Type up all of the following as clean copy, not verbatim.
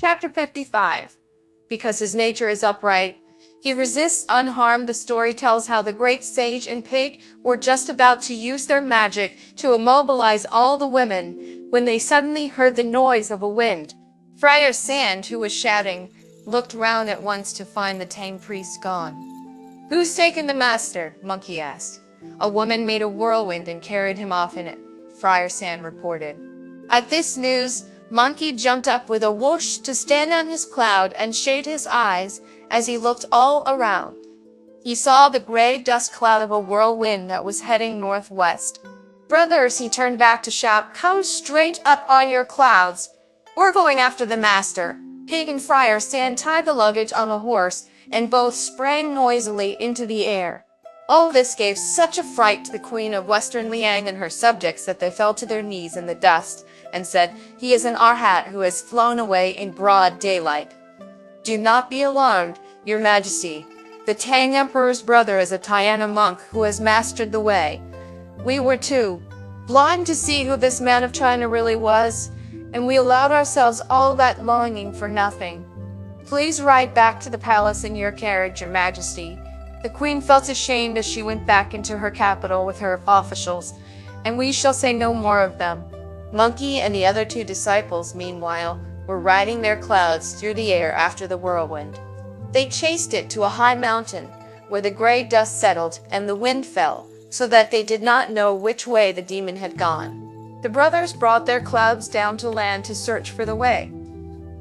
Chapter 55. Because his nature is upright, he resists unharmed. The story tells how the great sage and pig were just about to use their magic to immobilize all the women when they suddenly heard the noise of a wind. Friar Sand, who was shouting, looked round at once to find the tame priest gone. "Who's taken the master?" Monkey asked. "A woman made a whirlwind and carried him off in it," Friar Sand reported. At this news, Monkey jumped up with a whoosh to stand on his cloud and shade his eyes as he looked all around. He saw the gray dust cloud of a whirlwind that was heading northwest. "Brothers," he turned back to shout, "come straight up on your clouds. We're going after the master." Pig and Friar Sand tied the luggage on a horse, and both sprang noisily into the air. All this gave such a fright to the Queen of Western Liang and her subjects that they fell to their knees in the dust and said, "He is an Arhat who has flown away in broad daylight." "Do not be alarmed, Your Majesty. The Tang Emperor's brother is a Tiana monk who has mastered the way. We were too blind to see who this man of China really was, and we allowed ourselves all that longing for nothing. Please ride back to the palace in your carriage, Your Majesty." The Queen felt ashamed as she went back into her capital with her officials, and we shall say no more of them. Monkey and the other two disciples, meanwhile, were riding their clouds through the air after the whirlwind. They chased it to a high mountain, where the gray dust settled and the wind fell, so that they did not know which way the demon had gone. The brothers brought their clouds down to land to search for the way.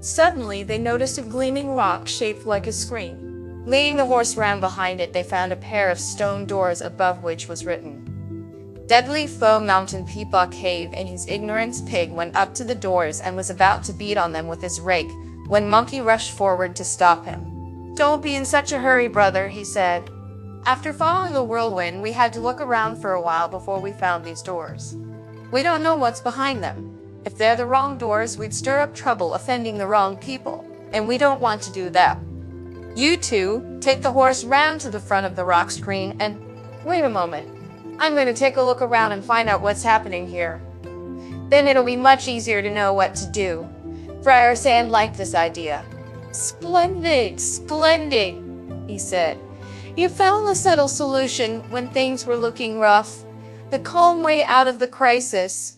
Suddenly, they noticed a gleaming rock shaped like a screen. Leading the horse round behind it, they found a pair of stone doors above which was written, "Deadly foe Mountain Peepaw Cave." In his ignorance, Pig went up to the doors and was about to beat on them with his rake, when Monkey rushed forward to stop him. "Don't be in such a hurry, brother," he said. "After following the whirlwind, we had to look around for a while before we found these doors. We don't know what's behind them. If they're the wrong doors, we'd stir up trouble offending the wrong people, and we don't want to do that. You two, take the horse round to the front of the rock screen and... Wait a moment. I'm going to take a look around and find out what's happening here. Then it'll be much easier to know what to do." Friar Sand liked this idea. "Splendid, splendid," he said. "You found a subtle solution when things were looking rough, the calm way out of the crisis."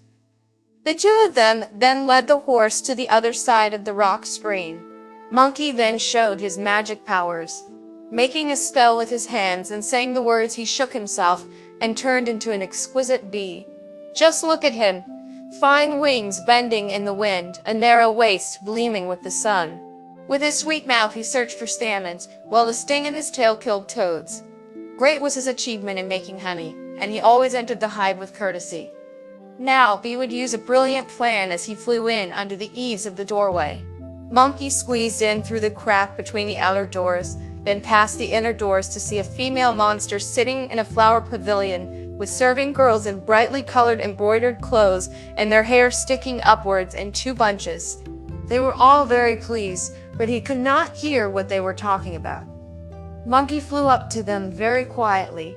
The two of them then led the horse to the other side of the rock screen. Monkey then showed his magic powers. Making a spell with his hands and saying the words, he shook himself and turned into an exquisite bee. Just look at him. Fine wings bending in the wind, a narrow waist gleaming with the sun. With his sweet mouth he searched for stamens, while the sting in his tail killed toads. Great was his achievement in making honey, and he always entered the hive with courtesy. Now Bee would use a brilliant plan as he flew in under the eaves of the doorway. Monkey squeezed in through the crack between the outer doors, then past the inner doors to see a female monster sitting in a flower pavilion with serving girls in brightly colored embroidered clothes and their hair sticking upwards in two bunches. They were all very pleased, but he could not hear what they were talking about. Monkey flew up to them very quietly,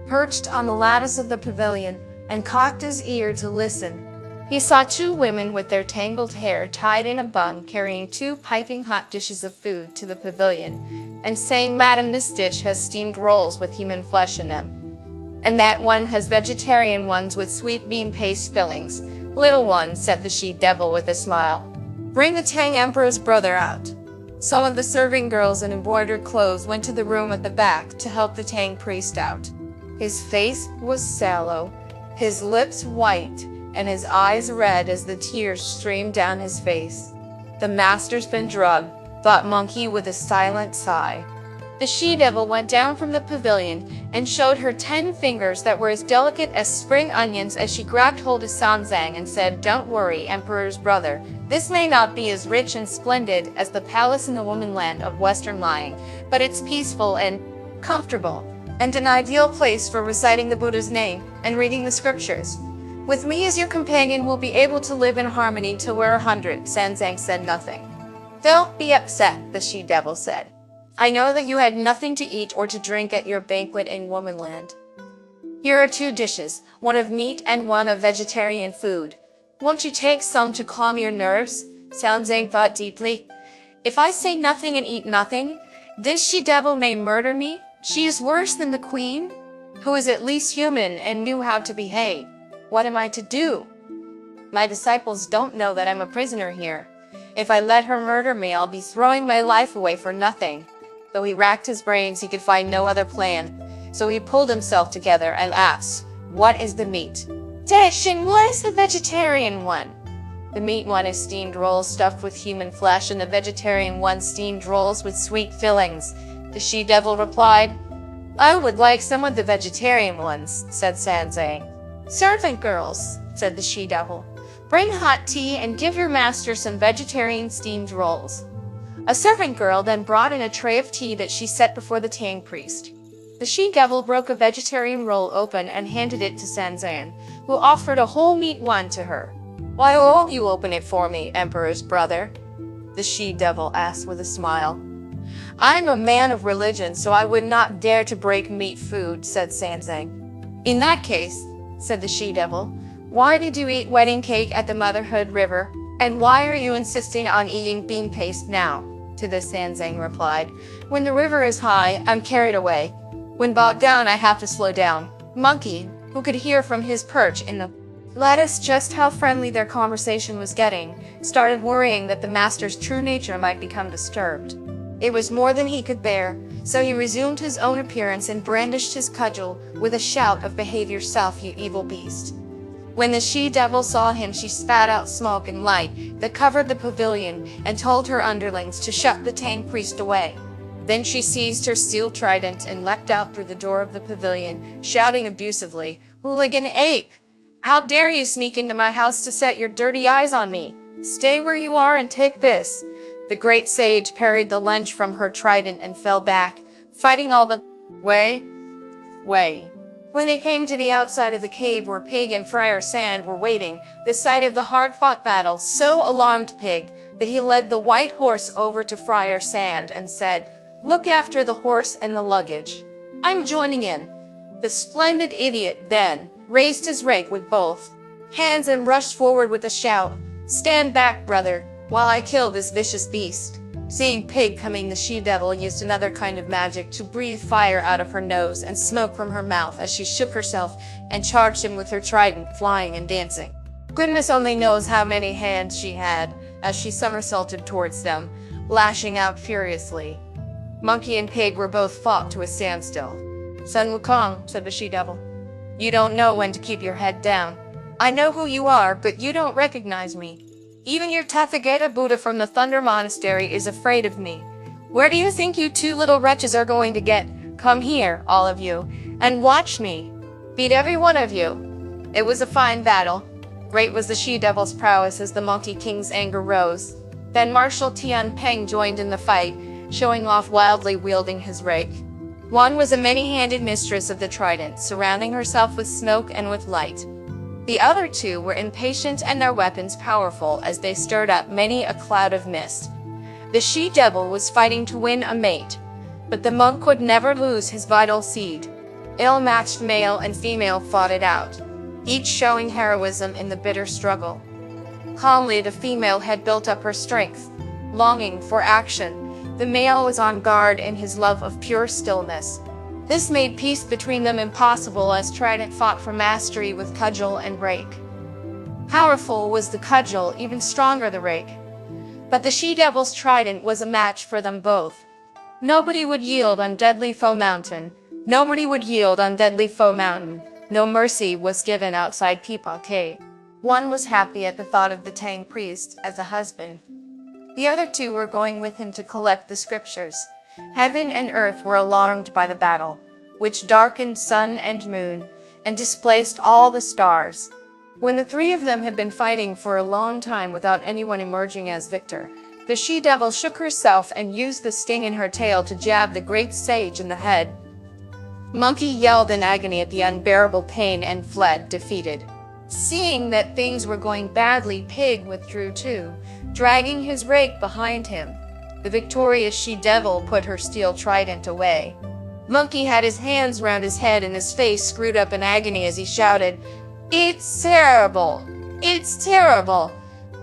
perched on the lattice of the pavilion, and cocked his ear to listen. He saw two women with their tangled hair tied in a bun carrying two piping hot dishes of food to the pavilion and saying, "Madam, this dish has steamed rolls with human flesh in them, and that one has vegetarian ones with sweet bean paste fillings." "Little one," said the she-devil with a smile, "bring the Tang Emperor's brother out." Some of the serving girls in embroidered clothes went to the room at the back to help the Tang priest out. His face was sallow, his lips white, and his eyes red as the tears streamed down his face. "The master's been drugged," thought Monkey with a silent sigh. The she-devil went down from the pavilion and showed her 10 fingers that were as delicate as spring onions as she grabbed hold of Sanzang and said, "Don't worry, Emperor's brother. This may not be as rich and splendid as the palace in the womanland of Western Liang, but it's peaceful and comfortable, and an ideal place for reciting the Buddha's name and reading the scriptures. With me as your companion, we'll be able to live in harmony till we're 100. Sanzang said nothing. "Don't be upset," the she-devil said. "I know that you had nothing to eat or to drink at your banquet in Womanland. Here are 2 dishes, one of meat and one of vegetarian food. Won't you take some to calm your nerves?" Sanzang thought deeply. If I say nothing and eat nothing, this she-devil may murder me. She is worse than the queen, who is at least human and knew how to behave. What am I to do? My disciples don't know that I'm a prisoner here. If I let her murder me, I'll be throwing my life away for nothing." Though he racked his brains, he could find no other plan. So he pulled himself together and asked, "What is the meat dish and what is the vegetarian one?" "The meat one is steamed rolls stuffed with human flesh, and the vegetarian one steamed rolls with sweet fillings," the she-devil replied. "I would like some of the vegetarian ones," said Sanzang. "Servant girls," said the she-devil, "bring hot tea and give your master some vegetarian steamed rolls." A servant girl then brought in a tray of tea that she set before the Tang priest. The she-devil broke a vegetarian roll open and handed it to Sanzan, who offered a whole meat one to her. "Why won't you open it for me, Emperor's brother?" the she-devil asked with a smile. "I'm a man of religion, so I would not dare to break meat food," said Sanzang. "In that case," said the she-devil, "why did you eat wedding cake at the Motherhood River? And why are you insisting on eating bean paste now?" To this Sanzang replied, "When the river is high, I'm carried away. When bogged down, I have to slow down." Monkey, who could hear from his perch in the lattice just how friendly their conversation was getting, started worrying that the master's true nature might become disturbed. It was more than he could bear, so he resumed his own appearance and brandished his cudgel with a shout of "Behave yourself, you evil beast." When the she-devil saw him, she spat out smoke and light that covered the pavilion and told her underlings to shut the Tang priest away. Then she seized her steel trident and leapt out through the door of the pavilion, shouting abusively, "Hooligan ape! How dare you sneak into my house to set your dirty eyes on me? Stay where you are and take this." The great sage parried the lunge from her trident and fell back, fighting all the way. When they came to the outside of the cave where Pig and Friar Sand were waiting, the sight of the hard-fought battle so alarmed Pig that he led the white horse over to Friar Sand and said, "Look after the horse and the luggage. I'm joining in." The splendid idiot then raised his rake with both hands and rushed forward with a shout, "Stand back, brother, while I kill this vicious beast." Seeing Pig coming, the she-devil used another kind of magic to breathe fire out of her nose and smoke from her mouth as she shook herself and charged him with her trident, flying and dancing. Goodness only knows how many hands she had as she somersaulted towards them, lashing out furiously. Monkey and Pig were both fought to a standstill. "Sun Wukong," said the she-devil, "you don't know when to keep your head down. I know who you are, but you don't recognize me. Even your Tathagata Buddha from the Thunder Monastery is afraid of me. Where do you think you two little wretches are going to get? Come here, all of you, and watch me beat every one of you." It was a fine battle. Great was the she-devil's prowess as the Monkey King's anger rose. Then Marshal Tian Peng joined in the fight, showing off wildly wielding his rake. One was a many-handed mistress of the trident, surrounding herself with smoke and with light. The other two were impatient and their weapons powerful as they stirred up many a cloud of mist. The she-devil was fighting to win a mate, but the monk could never lose his vital seed. Ill-matched male and female fought it out, each showing heroism in the bitter struggle. Calmly, the female had built up her strength, longing for action. The male was on guard in his love of pure stillness. This made peace between them impossible as Trident fought for mastery with cudgel and rake. Powerful was the cudgel, even stronger the rake. But the she-devil's trident was a match for them both. Nobody would yield on Deadly Foe Mountain. Nobody would yield on Deadly Foe Mountain. No mercy was given outside Peepaw Cave. One was happy at the thought of the Tang priest as a husband. The other two were going with him to collect the scriptures. Heaven and earth were alarmed by the battle, which darkened sun and moon, and displaced all the stars. When the three of them had been fighting for a long time without anyone emerging as victor, the she-devil shook herself and used the sting in her tail to jab the great sage in the head. Monkey yelled in agony at the unbearable pain and fled, defeated. Seeing that things were going badly, Pig withdrew too, dragging his rake behind him. The victorious she-devil put her steel trident away. Monkey had his hands round his head and his face screwed up in agony as he shouted, "It's terrible! It's terrible!"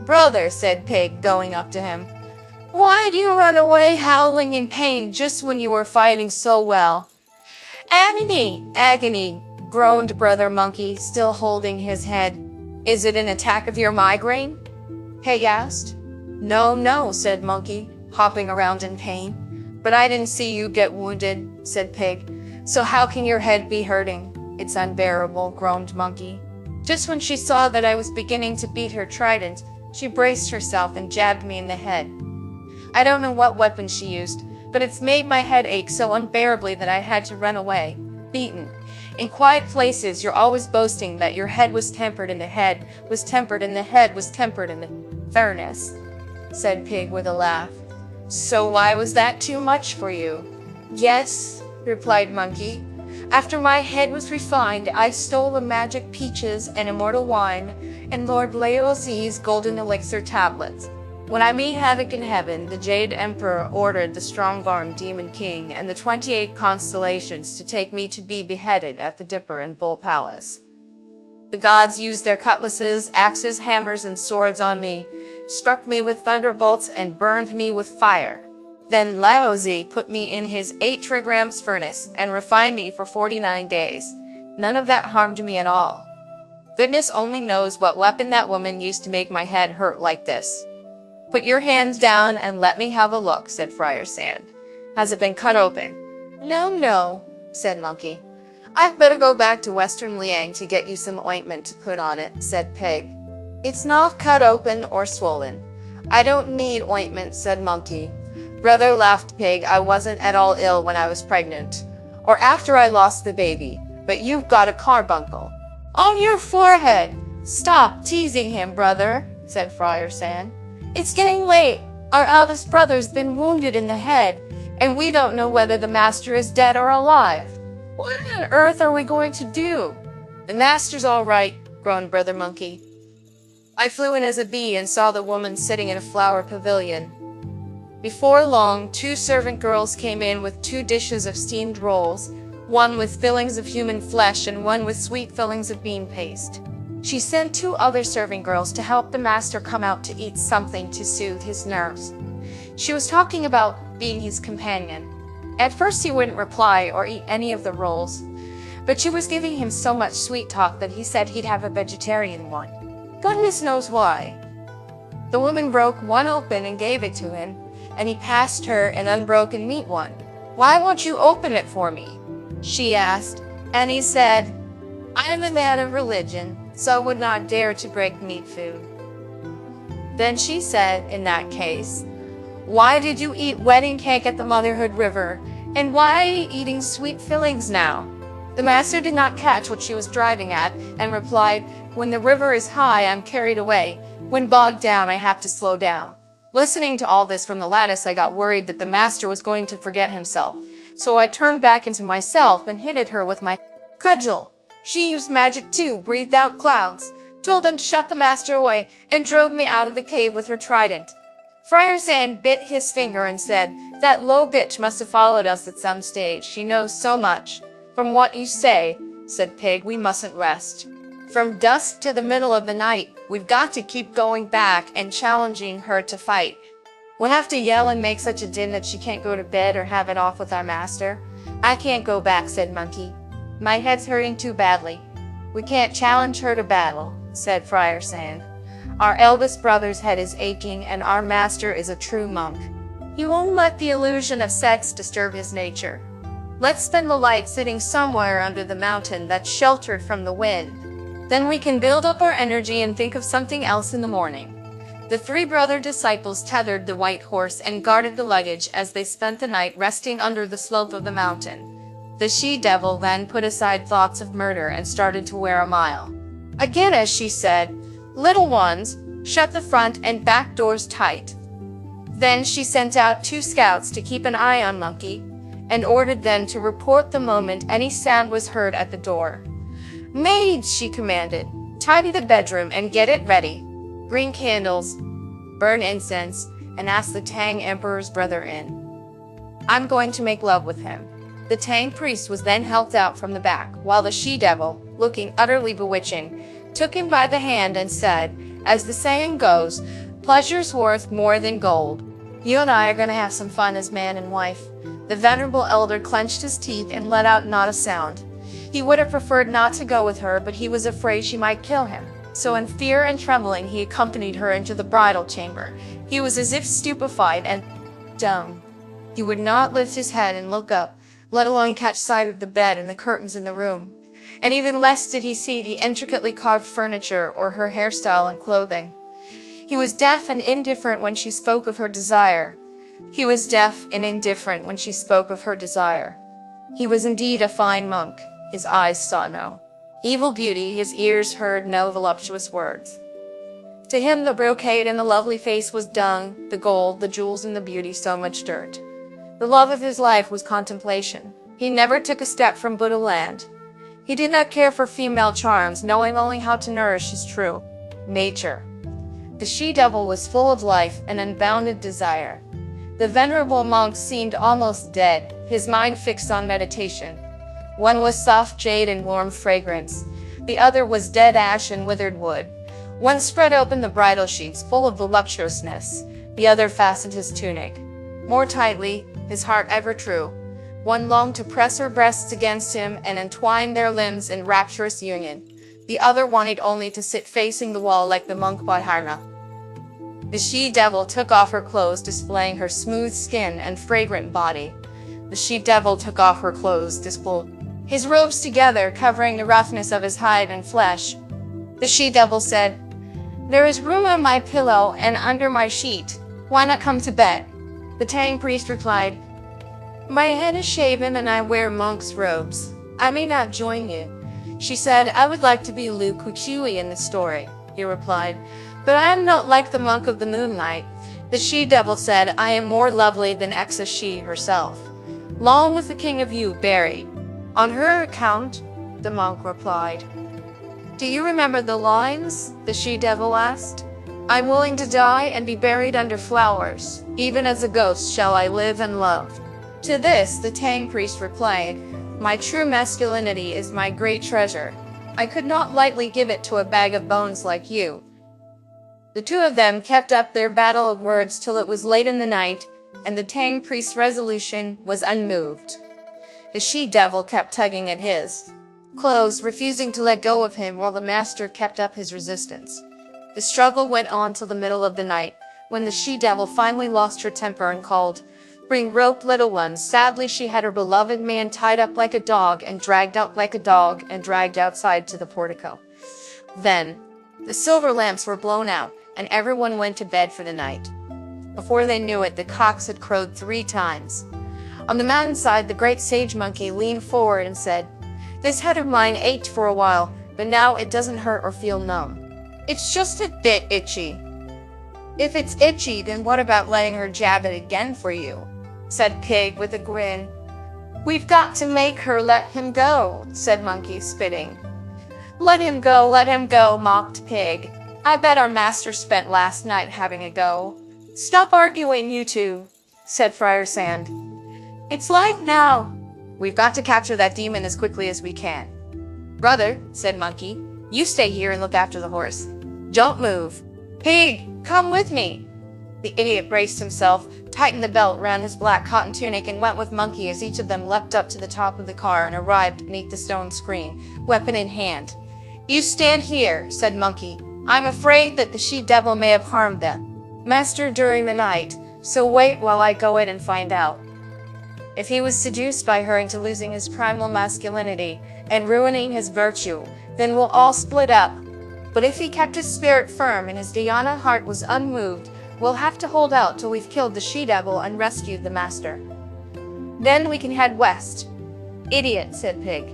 "Brother," said Pig, going up to him, Why do you run away howling in pain just when you were fighting so well? Agony, agony, groaned Brother Monkey, still holding his head. Is it an attack of your migraine? Pig asked. No, no, said Monkey, hopping around in pain. But I didn't see you get wounded, said Pig. So how can your head be hurting? It's unbearable, groaned Monkey. Just when she saw that I was beginning to beat her trident, she braced herself and jabbed me in the head. I don't know what weapon she used, but it's made my head ache so unbearably that I had to run away, beaten. In quiet places, you're always boasting that your head was tempered and the head was tempered and the head was tempered in the fairness, said Pig with a laugh. So why was that too much for you? Yes, replied Monkey. After my head was refined, I stole the magic peaches and immortal wine and Lord Laozi's golden elixir tablets. When I made havoc in heaven, the Jade Emperor ordered the strong-armed Demon King and the 28 constellations to take me to be beheaded at the Dipper and Bull Palace. The gods used their cutlasses, axes, hammers, and swords on me, struck me with thunderbolts, and burned me with fire. Then Laozi put me in his 8 trigrams furnace and refined me for 49 days. None of that harmed me at all. Goodness only knows what weapon that woman used to make my head hurt like this. Put your hands down and let me have a look, said Friar Sand. Has it been cut open? No, no, said Monkey. I'd better go back to Western Liang to get you some ointment to put on it, said Pig. It's not cut open or swollen. I don't need ointment, said Monkey. Brother, laughed Pig, I wasn't at all ill when I was pregnant, or after I lost the baby, but you've got a carbuncle on your forehead. Stop teasing him, brother, said Friar Sand. It's getting late. Our eldest brother's been wounded in the head, and we don't know whether the master is dead or alive. What on earth are we going to do? The master's all right, groaned Brother Monkey. I flew in as a bee and saw the woman sitting in a flower pavilion. Before long, 2 servant girls came in with 2 dishes of steamed rolls, one with fillings of human flesh and one with sweet fillings of bean paste. She sent 2 other serving girls to help the master come out to eat something to soothe his nerves. She was talking about being his companion. At first he wouldn't reply or eat any of the rolls, but she was giving him so much sweet talk that he said he'd have a vegetarian one. Goodness knows why. The woman broke one open and gave it to him, and he passed her an unbroken meat one. Why won't you open it for me? She asked, and he said, I am a man of religion, so I would not dare to break meat food. Then she said, in that case, why did you eat wedding cake at the Motherhood River, and why are you eating sweet fillings now? The master did not catch what she was driving at, and replied, when the river is high, I'm carried away. When bogged down, I have to slow down. Listening to all this from the lattice, I got worried that the master was going to forget himself. So I turned back into myself and hit at her with my cudgel. She used magic too, breathed out clouds, told them to shut the master away, and drove me out of the cave with her trident. Friar Sand bit his finger and said, that low bitch must have followed us at some stage. She knows so much. From what you say, said Pig, we mustn't rest. From dusk to the middle of the night, we've got to keep going back and challenging her to fight. We'll have to yell and make such a din that she can't go to bed or have it off with our master. I can't go back, said Monkey. My head's hurting too badly. We can't challenge her to battle, said Friar Sand. Our eldest brother's head is aching, and our master is a true monk. He won't let the illusion of sex disturb his nature. Let's spend the night sitting somewhere under the mountain that's sheltered from the wind. Then we can build up our energy and think of something else in the morning. The 3 brother disciples tethered the white horse and guarded the luggage as they spent the night resting under the slope of the mountain. The she-devil then put aside thoughts of murder and started to wear a mile. Again, as she said, little ones, shut the front and back doors tight. Then she sent out 2 scouts to keep an eye on Monkey, and ordered them to report the moment any sound was heard at the door. Maids, she commanded, tidy the bedroom and get it ready. Bring candles, burn incense, and ask the Tang Emperor's brother in. I'm going to make love with him. The Tang priest was then helped out from the back, while the she-devil, looking utterly bewitching, took him by the hand and said, as the saying goes, pleasure's worth more than gold. You and I are gonna have some fun as man and wife." The venerable elder clenched his teeth and let out not a sound. He would have preferred not to go with her, but he was afraid she might kill him. So in fear and trembling, he accompanied her into the bridal chamber. He was as if stupefied and dumb. He would not lift his head and look up, let alone catch sight of the bed and the curtains in the room. And even less did he see the intricately carved furniture or her hairstyle and clothing. He was deaf and indifferent when she spoke of her desire. He was deaf and indifferent when she spoke of her desire. He was indeed a fine monk. His eyes saw no evil beauty, his ears heard no voluptuous words. To him the brocade and the lovely face was dung, the gold, the jewels, and the beauty so much dirt. The love of his life was contemplation. He never took a step from Buddha land. He did not care for female charms, knowing only how to nourish his true nature. The she-devil was full of life and unbounded desire. The venerable monk seemed almost dead, his mind fixed on meditation. One was soft jade and warm fragrance. The other was dead ash and withered wood. One spread open the bridal sheets full of voluptuousness. The other fastened his tunic more tightly, his heart ever true. One longed to press her breasts against him and entwine their limbs in rapturous union. The other wanted only to sit facing the wall like the monk Bodhidharma. The she-devil took off her clothes, displaying her smooth skin and fragrant body. The she-devil took off her clothes, displaying his robes together, covering the roughness of his hide and flesh. The she-devil said, "There is room on my pillow and under my sheet. Why not come to bed?" The Tang priest replied, "My head is shaven and I wear monk's robes. I may not join you." She said, "I would like to be Lu Kuchui in the story." He replied, "But I am not like the monk of the moonlight." The she-devil said, "I am more lovely than Exa she herself. Long was the king of you buried on her account," the monk replied. "Do you remember the lines?" the she-devil asked. "I'm willing to die and be buried under flowers. Even as a ghost shall I live and love." To this, the Tang priest replied, "My true masculinity is my great treasure. I could not lightly give it to a bag of bones like you." The two of them kept up their battle of words till it was late in the night, and the Tang priest's resolution was unmoved. The she-devil kept tugging at his clothes, refusing to let go of him, while the master kept up his resistance. The struggle went on till the middle of the night, when the she-devil finally lost her temper and called, "Bring rope, little one." Sadly, she had her beloved man tied up like a dog and dragged out like a dog and dragged outside to the portico. Then the silver lamps were blown out, and everyone went to bed for the night. Before they knew it, the cocks had crowed 3 times. On the mountainside, the great sage monkey leaned forward and said, "This head of mine ached for a while, but now it doesn't hurt or feel numb. It's just a bit itchy." "If it's itchy, then what about letting her jab it again for you?" said Pig with a grin. "We've got to make her let him go," said Monkey, spitting. Let him go," mocked Pig. "I bet our master spent last night having a go." "Stop arguing, you two," said Friar Sand. "It's light now. We've got to capture that demon as quickly as we can." "Brother," said Monkey, "you stay here and look after the horse. Don't move." "Pig, come with me." The idiot braced himself, tightened the belt round his black cotton tunic, and went with Monkey as each of them leapt up to the top of the car and arrived beneath the stone screen, weapon in hand. "You stand here," said Monkey. "I'm afraid that the she-devil may have harmed them, master, during the night, so wait while I go in and find out. If he was seduced by her into losing his primal masculinity and ruining his virtue, then we'll all split up. But if he kept his spirit firm and his Dhyana heart was unmoved, we'll have to hold out till we've killed the she-devil and rescued the master. Then we can head west." "Idiot," said Pig.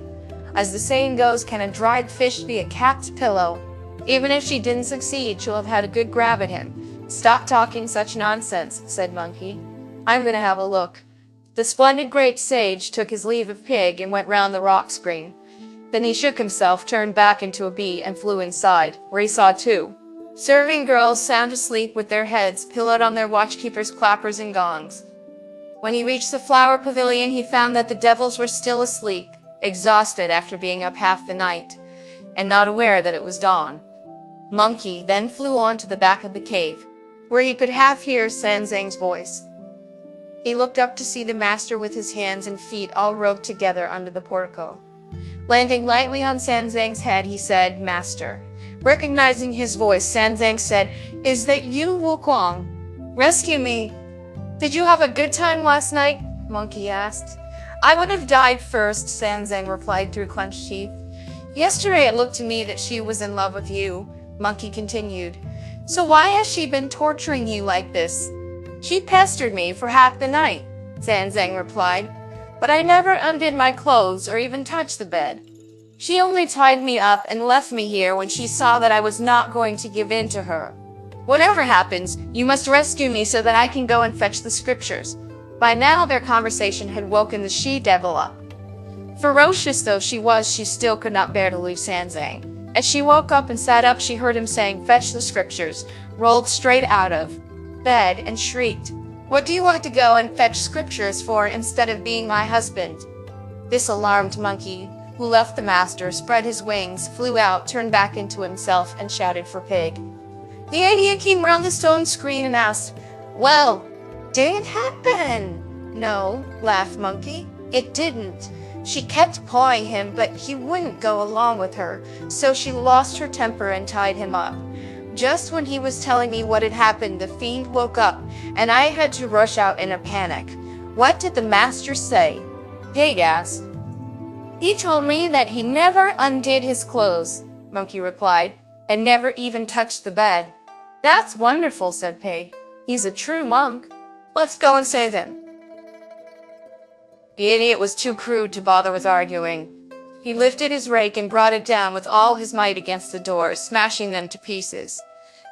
"As the saying goes, can a dried fish be a cat's pillow? Even if she didn't succeed, she'll have had a good grab at him." "Stop talking such nonsense," said Monkey. "I'm gonna have a look." The splendid great sage took his leave of Pig and went round the rock screen. Then he shook himself, turned back into a bee, and flew inside, where he saw 2 serving girls sound asleep with their heads pillowed on their watchkeepers' clappers and gongs. When he reached the flower pavilion, he found that the devils were still asleep, exhausted after being up half the night, and not aware that it was dawn. Monkey then flew on to the back of the cave, where he could half hear Sanzang's voice. He looked up to see the master with his hands and feet all roped together under the portico. Landing lightly on Sanzang's head, he said, "Master." Recognizing his voice, Sanzang said, "Is that you, Wukwang? Rescue me." "Did you have a good time last night?" Monkey asked. "I would have died first," Sanzang replied through clenched teeth. "Yesterday it looked to me that she was in love with you," Monkey continued. "So why has she been torturing you like this?" "She pestered me for half the night," Sanzang replied, "but I never undid my clothes or even touched the bed. She only tied me up and left me here when she saw that I was not going to give in to her. Whatever happens, you must rescue me so that I can go and fetch the scriptures." By now their conversation had woken the she-devil up. Ferocious though she was, she still could not bear to leave Sanzang. As she woke up and sat up, she heard him saying, "Fetch the scriptures," rolled straight out of bed and shrieked, "What do you want to go and fetch scriptures for instead of being my husband?" This alarmed Monkey, who left the master, spread his wings, flew out, turned back into himself, and shouted for Pig. The idiot came round the stone screen and asked, "Well, did it happen?" "No," laughed Monkey, "it didn't. She kept pawing him, but he wouldn't go along with her, so she lost her temper and tied him up. Just when he was telling me what had happened, the fiend woke up, and I had to rush out in a panic." "What did the master say?" Pig asked. "He told me that he never undid his clothes," Monkey replied, "and never even touched the bed." "That's wonderful," said Pig. "He's a true monk. Let's go and save him." The idiot was too crude to bother with arguing. He lifted his rake and brought it down with all his might against the doors, smashing them to pieces.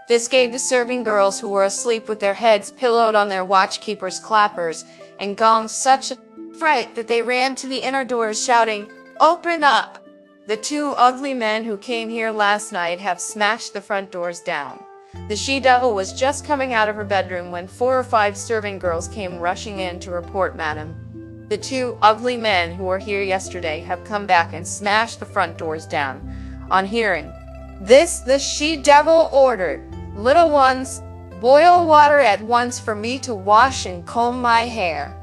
This gave the serving girls, who were asleep with their heads pillowed on their watchkeepers' clappers and gongs, such a fright that they ran to the inner doors shouting, "Open up! The two ugly men who came here last night have smashed the front doors down." The she-devil was just coming out of her bedroom when 4 or 5 serving girls came rushing in to report, "Madam, the two ugly men who were here yesterday have come back and smashed the front doors down." On hearing this, the she-devil ordered, "Little ones, boil water at once for me to wash and comb my hair."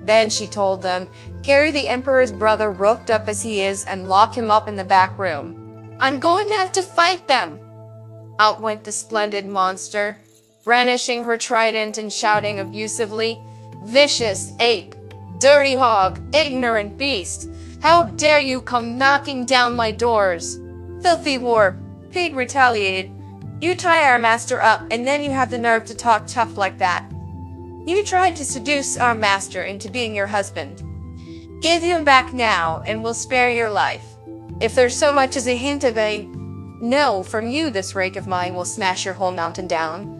Then she told them, "Carry the emperor's brother roped up as he is and lock him up in the back room. I'm going to have to fight them." Out went the splendid monster, brandishing her trident and shouting abusively, "Vicious ape! Dirty hog! Ignorant beast! How dare you come knocking down my doors? Filthy warp!" Pig retaliated, "You tie our master up, and then you have the nerve to talk tough like that. You tried to seduce our master into being your husband. Give him back now, and we'll spare your life. If there's so much as a hint of a no from you, this rake of mine will smash your whole mountain down."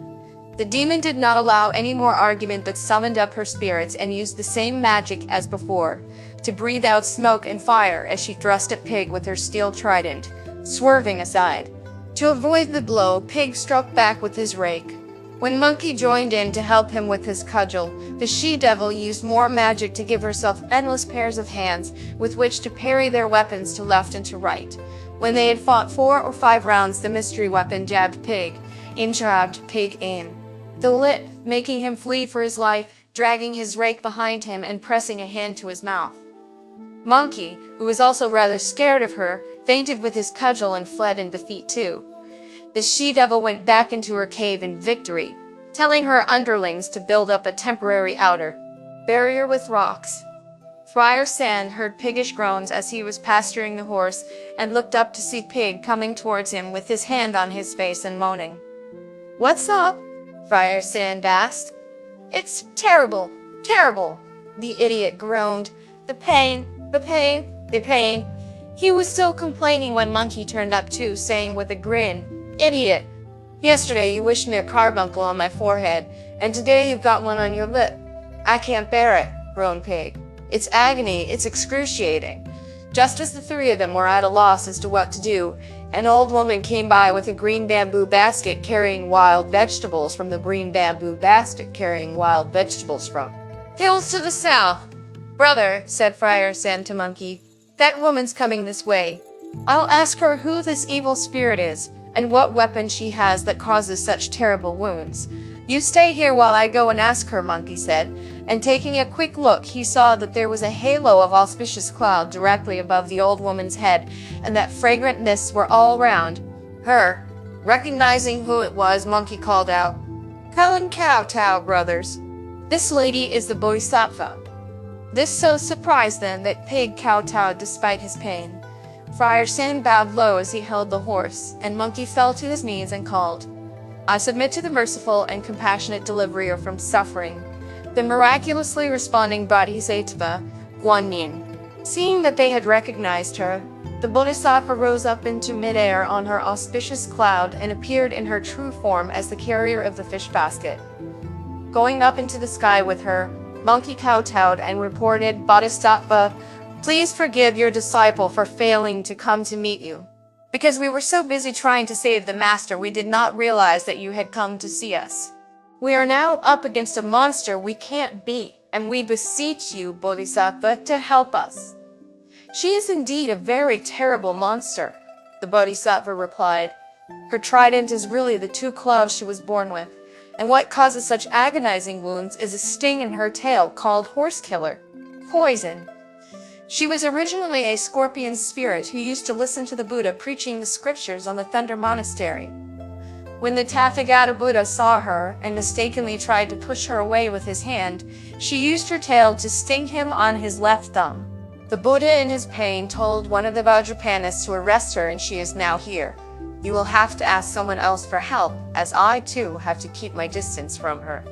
The demon did not allow any more argument, but summoned up her spirits and used the same magic as before, to breathe out smoke and fire as she thrust at Pig with her steel trident, swerving aside. To avoid the blow, Pig struck back with his rake. When Monkey joined in to help him with his cudgel, the she-devil used more magic to give herself endless pairs of hands with which to parry their weapons to left and to right. When they had fought 4 or 5 rounds, the mystery weapon jabbed Pig in the lip, making him flee for his life, dragging his rake behind him and pressing a hand to his mouth. Monkey, who was also rather scared of her, fainted with his cudgel and fled in defeat too. The she-devil went back into her cave in victory, telling her underlings to build up a temporary outer barrier with rocks. Friar Sand heard piggish groans as he was pasturing the horse, and looked up to see Pig coming towards him with his hand on his face and moaning. "What's up?" Friar Sand asked. "It's terrible, terrible," the idiot groaned. "The pain, the pain, the pain." He was still complaining when Monkey turned up too, saying with a grin, "Idiot, yesterday you wished me a carbuncle on my forehead, and today you've got one on your lip." "I can't bear it," groaned Pig. "It's agony, it's excruciating." Just as the 3 of them were at a loss as to what to do, an old woman came by with a green bamboo basket carrying wild vegetables from the green bamboo basket carrying wild vegetables from hills to the south. "Brother," said Friar Sand to Monkey, "that woman's coming this way. I'll ask her who this evil spirit is, and what weapon she has that causes such terrible wounds. You stay here while I go and ask her, Monkey said, and taking a quick look, he saw that there was a halo of auspicious cloud directly above the old woman's head, and that fragrant mists were all round her. Recognizing who it was, Monkey called out, "Helen Kowtow, brothers. This lady is the Bodhisattva." This so surprised them that Pig kowtowed despite his pain. Friar San bowed low as he held the horse, and Monkey fell to his knees and called, "I submit to the merciful and compassionate deliverer from suffering." The miraculously responding Bodhisattva, Guanyin. Seeing that they had recognized her, the Bodhisattva rose up into midair on her auspicious cloud and appeared in her true form as the carrier of the fish basket. Going up into the sky with her, Monkey kowtowed and reported, "Bodhisattva, please forgive your disciple for failing to come to meet you. Because we were so busy trying to save the master, we did not realize that you had come to see us. We are now up against a monster we can't beat, and we beseech you, Bodhisattva, to help us." "She is indeed a very terrible monster," the Bodhisattva replied. "Her trident is really the two claws she was born with, and what causes such agonizing wounds is a sting in her tail called horse killer, poison. She was originally a scorpion spirit who used to listen to the Buddha preaching the scriptures on the Thunder Monastery. When the Tathagata Buddha saw her and mistakenly tried to push her away with his hand, she used her tail to sting him on his left thumb. The Buddha in his pain told one of the Vajrapanists to arrest her, and she is now here. You will have to ask someone else for help, as I too have to keep my distance from her."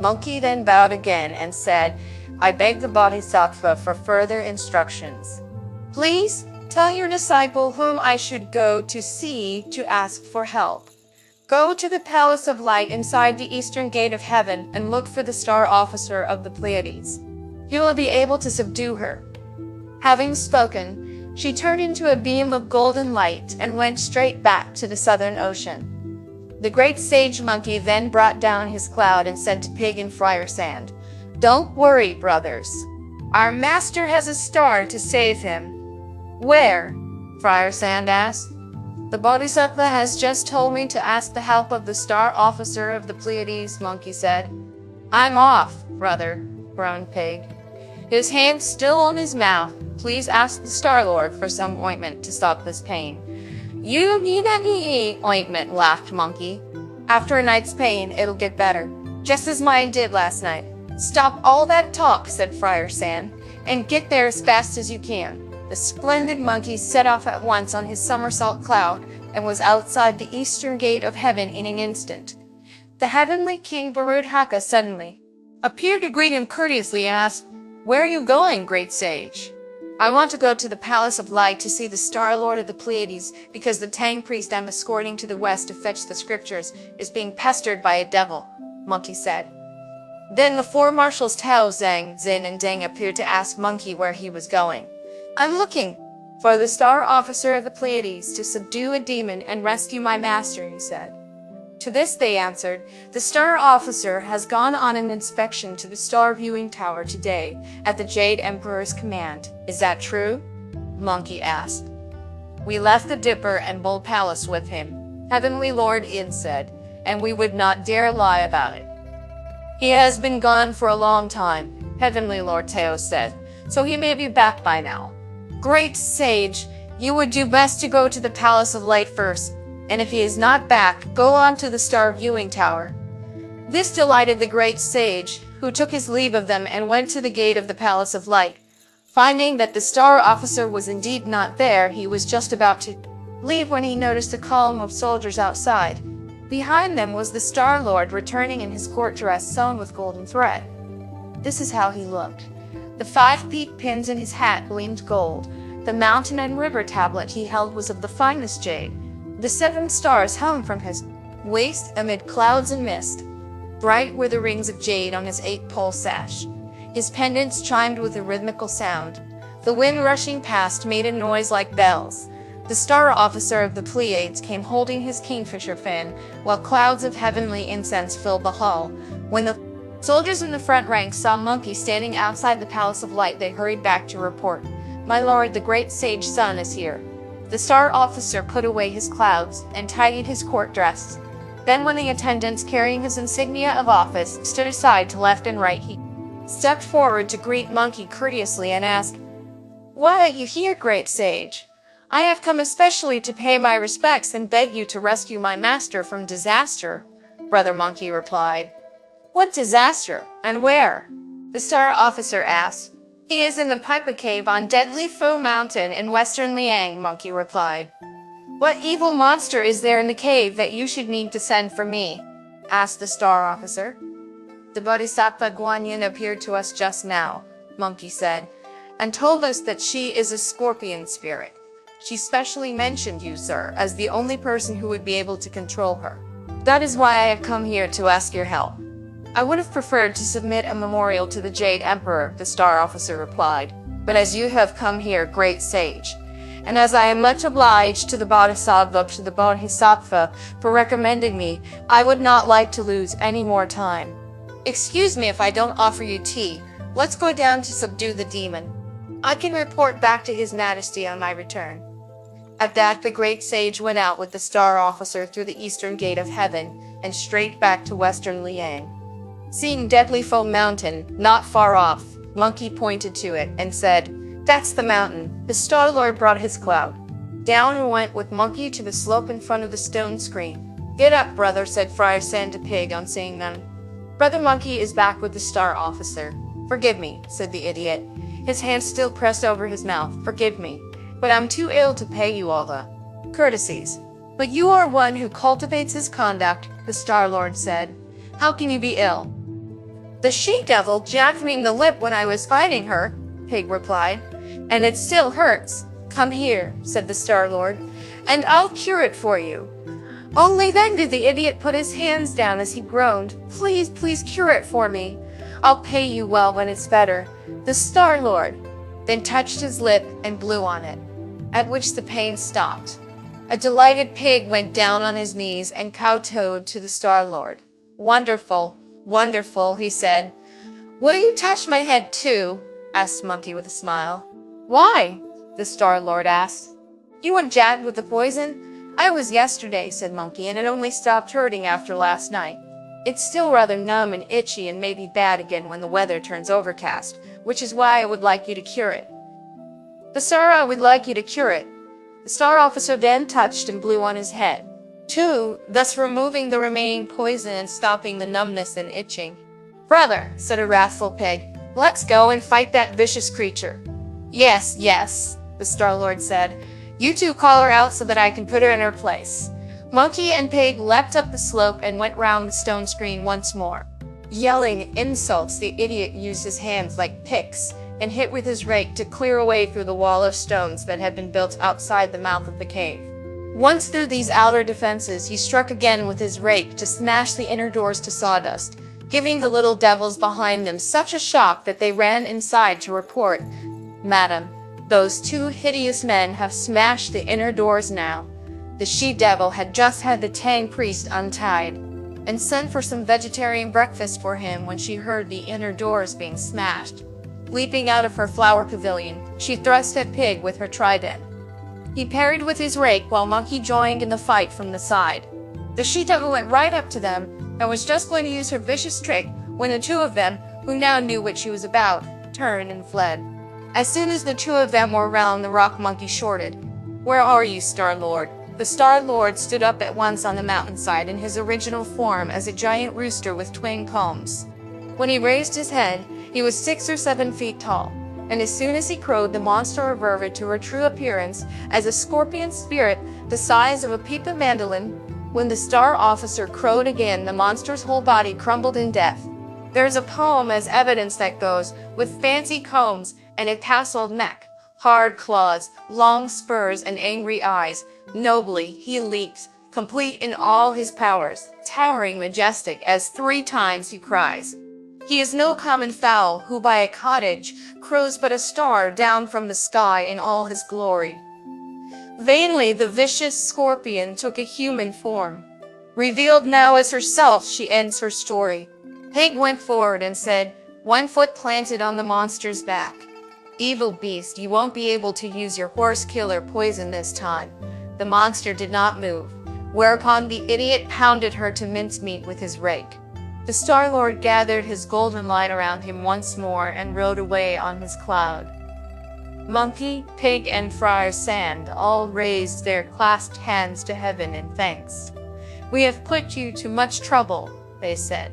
Monkey then bowed again and said, "I beg the Bodhisattva for further instructions. Please tell your disciple whom I should go to see to ask for help. Go to the Palace of Light inside the Eastern Gate of Heaven and look for the Star Officer of the Pleiades. You will be able to subdue her." Having spoken, she turned into a beam of golden light and went straight back to the Southern Ocean. The great sage Monkey then brought down his cloud and said to Pig and Friar Sand, "Don't worry, brothers. Our master has a star to save him." "Where?" Friar Sand asked. "The Bodhisattva has just told me to ask the help of the Star Officer of the Pleiades," Monkey said. "I'm off, brother," groaned Pig, his hand still on his mouth. "Please ask the Star Lord for some ointment to stop this pain." "You need any ointment," laughed Monkey. "After a night's pain, it'll get better, just as mine did last night." "Stop all that talk," said Friar Sand, "and get there as fast as you can." The splendid Monkey set off at once on his somersault cloud and was outside the Eastern Gate of Heaven in an instant. The heavenly King Barudhaka suddenly appeared to greet him courteously and asked, "Where are you going, great sage?" "I want to go to the Palace of Light to see the Star Lord of the Pleiades, because the Tang priest I'm escorting to the west to fetch the scriptures is being pestered by a devil," Monkey said. Then the four marshals Tao, Zhang, Zin, and Deng appeared to ask Monkey where he was going. "I'm looking for the Star Officer of the Pleiades to subdue a demon and rescue my master," he said. To this they answered, "The Star Officer has gone on an inspection to the Star Viewing Tower today at the Jade Emperor's command. Is that true?" Monkey asked. "We left the Dipper and Bull Palace with him," Heavenly Lord Yin said, "and we would not dare lie about it." "He has been gone for a long time," Heavenly Lord Tao said, "so he may be back by now." "Great sage, you would do best to go to the Palace of Light first, and if he is not back, go on to the Star Viewing Tower." This delighted the great sage, who took his leave of them and went to the gate of the Palace of Light. Finding that the Star Officer was indeed not there, he was just about to leave when he noticed a column of soldiers outside. Behind them was the Star Lord returning in his court dress sewn with golden thread. This is how he looked. The 5 peak pins in his hat gleamed gold. The mountain and river tablet he held was of the finest jade. The 7 stars hung from his waist amid clouds and mist. Bright were the rings of jade on his 8-pole sash. His pendants chimed with a rhythmical sound. The wind rushing past made a noise like bells. The Star Officer of the Pleiades came holding his kingfisher fin, while clouds of heavenly incense filled the hall. When the soldiers in the front rank saw Monkey standing outside the Palace of Light, they hurried back to report, "My lord, the great sage sun is here." The Star Officer put away his clouds and tidied his court dress. Then when the attendants carrying his insignia of office stood aside to left and right, he stepped forward to greet Monkey courteously and asked, "Why are you here, great sage? I have come especially to pay my respects and beg you to rescue my master from disaster," Brother Monkey replied. "What disaster, and where?" the Star Officer asked. "He is in the Pipa Cave on Deadly Foe Mountain in western Liang," Monkey replied. "What evil monster is there in the cave that you should need to send for me?" asked the Star Officer. "The Bodhisattva Guanyin appeared to us just now," Monkey said, "and told us that she is a scorpion spirit. She specially mentioned you, sir, as the only person who would be able to control her. That is why I have come here to ask your help." "I would have preferred to submit a memorial to the Jade Emperor," the Star Officer replied, "but as you have come here, great sage, and as I am much obliged to the Bodhisattva for recommending me, I would not like to lose any more time. Excuse me if I don't offer you tea. Let's go down to subdue the demon. I can report back to His Majesty on my return." At that, the great sage went out with the Star Officer through the eastern gate of heaven and straight back to western Liang. Seeing Deadly Foe Mountain not far off, Monkey pointed to it and said, "That's the mountain." The Star-Lord brought his cloud. Down and went with Monkey to the slope in front of the stone screen. "Get up, brother," said Friar Santa Pig on seeing them. Brother Monkey is back with the Star Officer. "Forgive me," said the idiot, his hand still pressed over his mouth. "Forgive me, but I'm too ill to pay you all the courtesies." "But you are one who cultivates his conduct," the Star-Lord said. "How can you be ill?" "The she-devil jacked me in the lip when I was fighting her," Pig replied, "and it still hurts." "Come here," said the Star-Lord, "and I'll cure it for you." Only then did the idiot put his hands down as he groaned. "Please, please cure it for me. I'll pay you well when it's better." The Star-Lord then touched his lip and blew on it, at which the pain stopped. A delighted Pig went down on his knees and kowtowed to the Star-Lord. "Wonderful, wonderful," he said. "Will you touch my head too?" asked Monkey with a smile. "Why?" the Star-Lord asked. "You were jabbed with the poison?" "I was yesterday," said Monkey, "and it only stopped hurting after last night. It's still rather numb and itchy and may be bad again when the weather turns overcast, which is why I would like you to cure it." "The Sir, I would like you to cure it." The Star Officer then touched and blew on his head, too, thus removing the remaining poison and stopping the numbness and itching. "Brother," said a wrathful Pig, "let's go and fight that vicious creature." "Yes, yes," the Star-Lord said. "You two call her out so that I can put her in her place." Monkey and Pig leapt up the slope and went round the stone screen once more. Yelling insults, the idiot used his hands like picks and hit with his rake to clear a way through the wall of stones that had been built outside the mouth of the cave. Once through these outer defenses, he struck again with his rake to smash the inner doors to sawdust, giving the little devils behind them such a shock that they ran inside to report, "Madam, those two hideous men have smashed the inner doors now." The she-devil had just had the Tang priest untied and sent for some vegetarian breakfast for him when she heard the inner doors being smashed. Leaping out of her flower pavilion, she thrust at Pig with her trident. He parried with his rake while Monkey joined in the fight from the side. The she-devil went right up to them and was just going to use her vicious trick when the two of them, who now knew what she was about, turned and fled. As soon as the two of them were around, the rock Monkey shorted. "Where are you, Star-Lord?" The Star-Lord stood up at once on the mountainside in his original form as a giant rooster with twin combs. When he raised his head, he was 6 or 7 feet tall, and as soon as he crowed, the monster reverted to her true appearance as a scorpion spirit the size of a pipa mandolin. When the Star Officer crowed again, the monster's whole body crumbled in death. There is a poem as evidence that goes, "With fancy combs and a tasseled neck, hard claws, long spurs, and angry eyes, nobly he leaps, complete in all his powers, towering majestic as 3 times he cries. He is no common fowl who by a cottage crows, but a star down from the sky in all his glory." Vainly the vicious scorpion took a human form. Revealed now as herself, she ends her story. Pig went forward and said, 1 foot planted on the monster's back, "Evil beast, you won't be able to use your horse killer poison this time." The monster did not move, whereupon the idiot pounded her to mincemeat with his rake. The Star-Lord gathered his golden line around him once more and rode away on his cloud. Monkey, Pig, and Friar Sand all raised their clasped hands to heaven in thanks. "We have put you to much trouble," they said.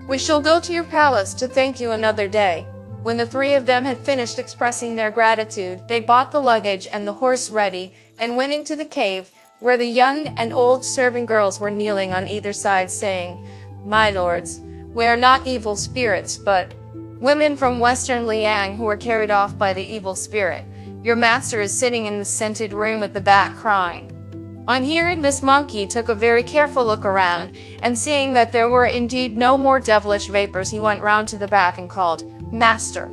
"We shall go to your palace to thank you another day." When the three of them had finished expressing their gratitude, they bought the luggage and the horse ready, and went into the cave, where the young and old servant girls were kneeling on either side, saying, "My lords, we are not evil spirits, but women from western Liang who were carried off by the evil spirit. Your master is sitting in the scented room at the back crying." On hearing this, Monkey took a very careful look around, and seeing that there were indeed no more devilish vapors, he went round to the back and called, "Master."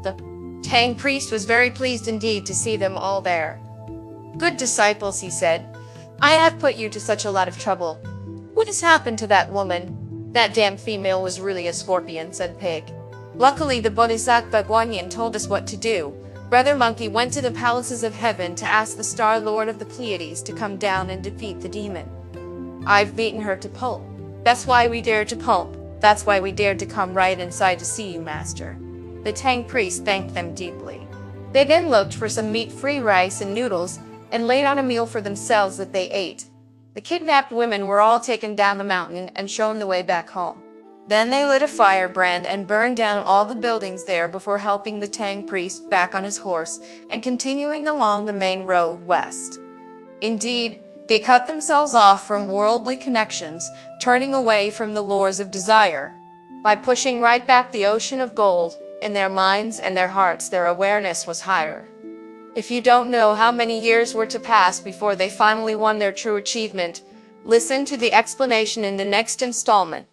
The Tang priest was very pleased indeed to see them all there. "Good disciples," he said, "I have put you to such a lot of trouble. What has happened to that woman?" "That damn female was really a scorpion," said Pig. "Luckily the Bodhisattva Guanyin told us what to do." Brother Monkey went to the palaces of heaven to ask the Star Lord of the Pleiades to come down and defeat the demon. "I've beaten her to pulp. That's why we dared to pulp. That's why we dared to come right inside to see you, master." The Tang priest thanked them deeply. They then looked for some meat-free rice and noodles, and laid out a meal for themselves that they ate. The kidnapped women were all taken down the mountain and shown the way back home. Then they lit a firebrand and burned down all the buildings there before helping the Tang priest back on his horse and continuing along the main road west. Indeed, they cut themselves off from worldly connections, turning away from the lures of desire. By pushing right back the ocean of gold, in their minds and their hearts their awareness was higher. If you don't know how many years were to pass before they finally won their true achievement, listen to the explanation in the next installment.